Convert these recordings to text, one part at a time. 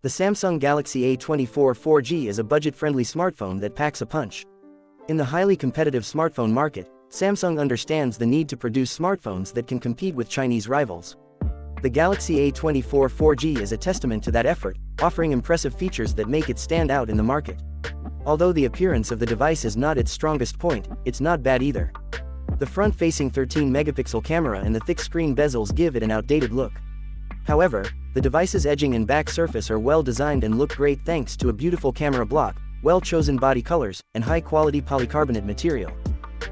The Samsung Galaxy A24 4G is a budget-friendly smartphone that packs a punch. In the highly competitive smartphone market, Samsung understands the need to produce smartphones that can compete with Chinese rivals. The Galaxy A24 4G is a testament to that effort, offering impressive features that make it stand out in the market. Although the appearance of the device is not its strongest point, it's not bad either. The front-facing 13-megapixel camera and the thick screen bezels give it an outdated look. However, the device's edging and back surface are well designed and look great thanks to a beautiful camera block, well-chosen body colors, and high-quality polycarbonate material.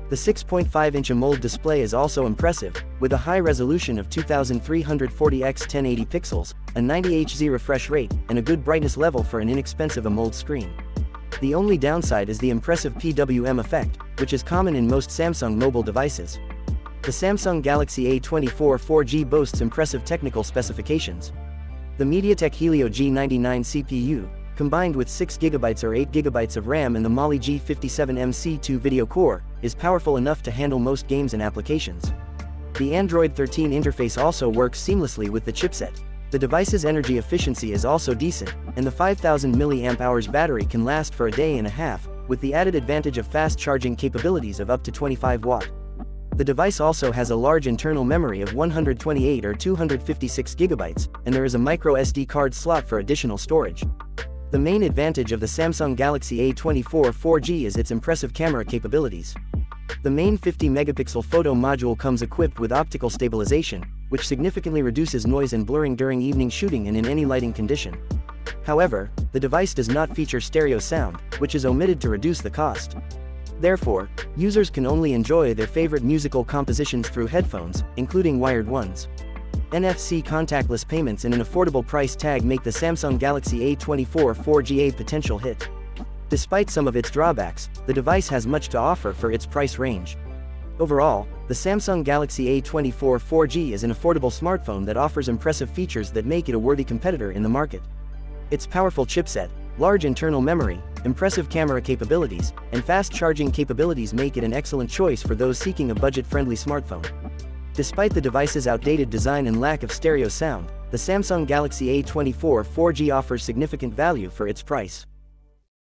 The 6.5-inch AMOLED display is also impressive, with a high resolution of 2340 x 1080 pixels, a 90Hz refresh rate, and a good brightness level for an inexpensive AMOLED screen. The only downside is the impressive PWM effect, which is common in most Samsung mobile devices. The Samsung Galaxy A24 4G boasts impressive technical specifications. The MediaTek Helio G99 CPU, combined with 6GB or 8GB of RAM and the Mali G57MC2 video core, is powerful enough to handle most games and applications. The Android 13 interface also works seamlessly with the chipset. The device's energy efficiency is also decent, and the 5000 mAh battery can last for a day and a half, with the added advantage of fast charging capabilities of up to 25 watt. The device also has a large internal memory of 128 or 256 GB, and there is a micro SD card slot for additional storage. The main advantage of the Samsung Galaxy A24 4G is its impressive camera capabilities. The main 50-megapixel photo module comes equipped with optical stabilization, which significantly reduces noise and blurring during evening shooting and in any lighting condition. However, the device does not feature stereo sound, which is omitted to reduce the cost. Therefore, users can only enjoy their favorite musical compositions through headphones, including wired ones. NFC contactless payments and an affordable price tag make the Samsung Galaxy A24 4G a potential hit. Despite some of its drawbacks, the device has much to offer for its price range. Overall, the Samsung Galaxy A24 4G is an affordable smartphone that offers impressive features that make it a worthy competitor in the market. Its powerful chipset, large internal memory, impressive camera capabilities, and fast charging capabilities make it an excellent choice for those seeking a budget-friendly smartphone. Despite the device's outdated design and lack of stereo sound, the Samsung Galaxy A24 4G offers significant value for its price.